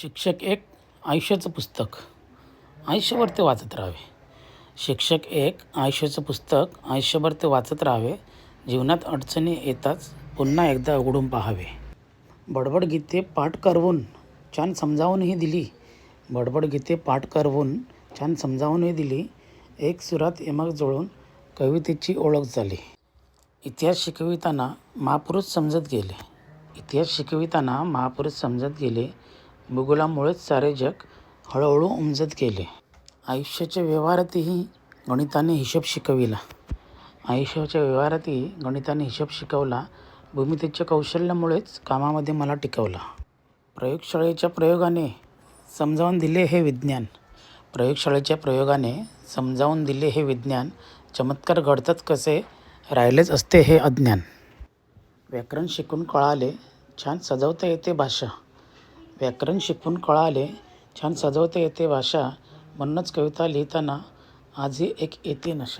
शिक्षक एक आयुष्याचं पुस्तक आयुष्यभर ते वाचत राहावे. शिक्षक एक आयुष्याचं पुस्तक आयुष्यभर ते वाचत राहावे. जीवनात अडचणी येताच पुन्हा एकदा उघडून पाहावे. बडबड गीते पाठ करवून छान समजावूनही दिली. बडबड गीते पाठ करवून छान समजावूनही दिली. एक सुरात यमक जुळून कवितेची ओळख झाली. इतिहास शिकविताना महापुरुष समजत गेले. इतिहास शिकविताना महापुरुष समजत गेले. भूगोलामुळेच सारे जग हळूहळू उमजत गेले. आयुष्याच्या व्यवहारातही गणिताने हिशोब शिकविला. आयुष्याच्या व्यवहारातही गणिताने हिशोब शिकवला. भूमितीच्या कौशल्यामुळेच कामामध्ये मला टिकवला. प्रयोगशाळेच्या प्रयोगाने समजावून दिले हे विज्ञान. प्रयोगशाळेच्या प्रयोगाने समजावून दिले हे विज्ञान. चमत्कार घडतात कसे राहिलेच असते हे अज्ञान. व्याकरण शिकून कळाले छान सजवता येते भाषा. व्याकरण शिकून कळाले छान सजवता येते भाषा. म्हणूनच कविता लिहिताना आजही एक येते नशा.